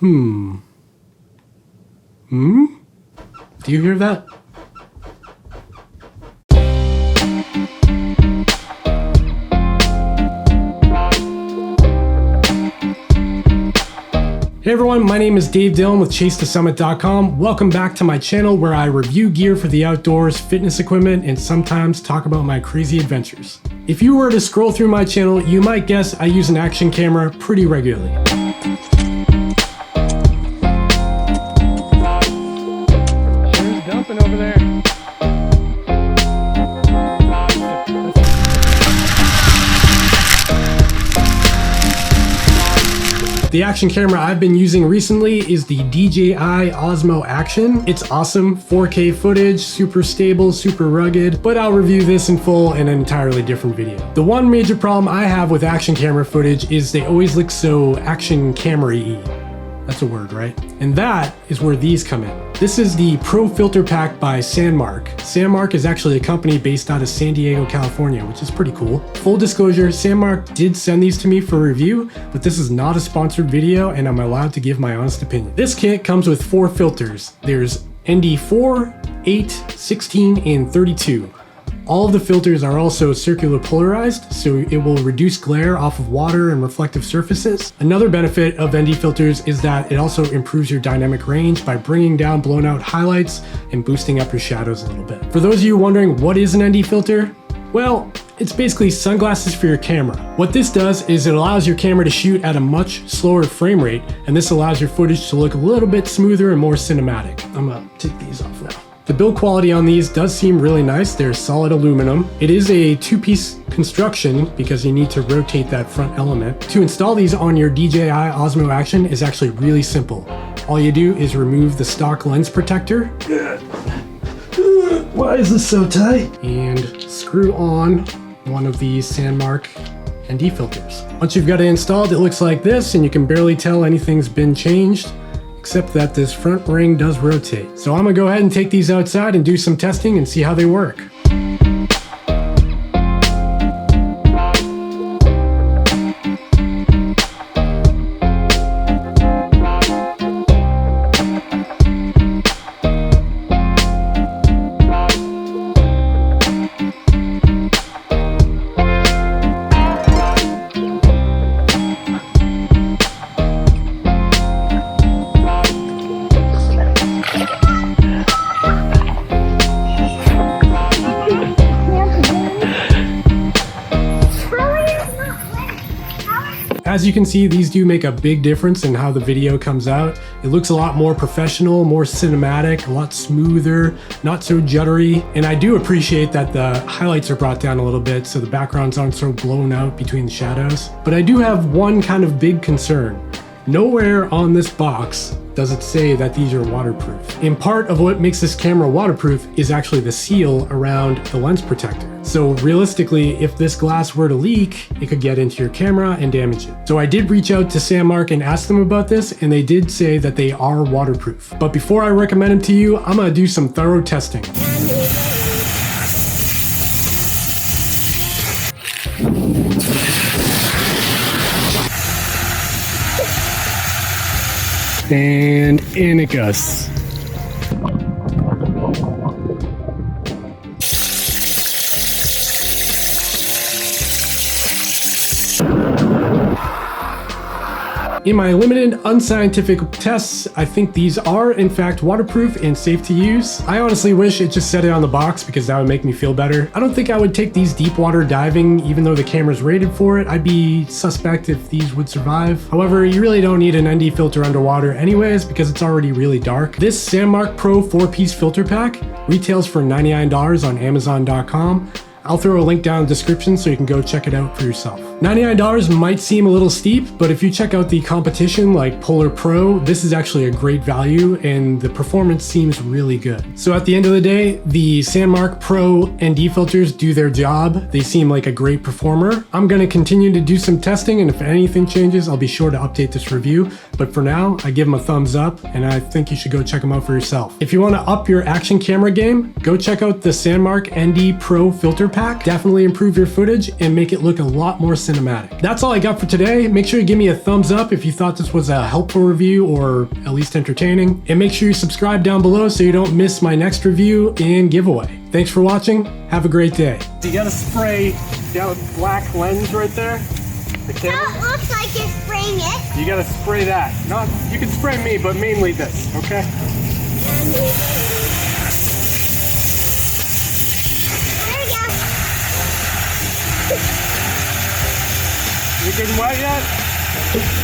Do you hear that? Hey everyone, my name is Dave Dillon with ChaseToSummit.com. Welcome back to my channel where I review gear for the outdoors, fitness equipment, and sometimes talk about my crazy adventures. If you were to scroll through my channel, you might guess I use an action camera pretty regularly. Sure dumping over there. The action camera I've been using recently is the DJI Osmo Action. It's awesome, 4K footage, super stable, super rugged, but I'll review this in full in an entirely different video. The one major problem I have with action camera footage is they always look so action camera-y. That's a word, right? And that is where these come in. This is the Pro Filter Pack by Sandmarc. Sandmarc is actually a company based out of San Diego, California, which is pretty cool. Full disclosure, Sandmarc did send these to me for review, but this is not a sponsored video and I'm allowed to give my honest opinion. This kit comes with 4 filters. There's ND4, 8, 16, and 32. All of the filters are also circular polarized, so it will reduce glare off of water and reflective surfaces. Another benefit of ND filters is that it also improves your dynamic range by bringing down blown out highlights and boosting up your shadows a little bit. For those of you wondering what is an ND filter, well, it's basically sunglasses for your camera. What this does is it allows your camera to shoot at a much slower frame rate, and this allows your footage to look a little bit smoother and more cinematic. I'm gonna take these off now. The build quality on these does seem really nice. They're solid aluminum. It is a 2-piece construction because you need to rotate that front element. To install these on your DJI Osmo Action is actually really simple. All you do is remove the stock lens protector. Why is this so tight? And screw on one of these Sandmarc ND filters. Once you've got it installed, it looks like this, and you can barely tell anything's been changed, except that this front ring does rotate. So I'm gonna go ahead and take these outside and do some testing and see how they work. As you can see, these do make a big difference in how the video comes out. It looks a lot more professional, more cinematic, a lot smoother, not so juddery. And I do appreciate that the highlights are brought down a little bit so the backgrounds aren't so blown out between the shadows. But I do have one kind of big concern. Nowhere on this box does it say that these are waterproof. And part of what makes this camera waterproof is actually the seal around the lens protector. So realistically, if this glass were to leak, it could get into your camera and damage it. So I did reach out to Sandmarc and ask them about this, and they did say that they are waterproof. But before I recommend them to you, I'm gonna do some thorough testing. And in it goes. In my limited unscientific tests, I think these are in fact waterproof and safe to use. I honestly wish it just said it on the box because that would make me feel better. I don't think I would take these deep water diving even though the camera's rated for it. I'd be suspect if these would survive. However, you really don't need an ND filter underwater anyways because it's already really dark. This Sandmarc Pro 4-piece filter pack retails for $99 on Amazon.com. I'll throw a link down in the description so you can go check it out for yourself. $99 might seem a little steep, but if you check out the competition like Polar Pro, this is actually a great value and the performance seems really good. So at the end of the day, the Sandmarc Pro ND filters do their job. They seem like a great performer. I'm gonna continue to do some testing, and if anything changes, I'll be sure to update this review. But for now, I give them a thumbs up and I think you should go check them out for yourself. If you wanna up your action camera game, go check out the Sandmarc ND Pro filter pack. Definitely improve your footage and make it look a lot more cinematic. That's all I got for today. Make sure you give me a thumbs up if you thought this was a helpful review or at least entertaining. And make sure you subscribe down below so you don't miss my next review and giveaway. Thanks for watching. Have a great day. You gotta spray that black lens right there. The camera. That looks like you're spraying it. You gotta spray that. Not, you can spray me, but mainly this, okay? There we go. You getting wet yet?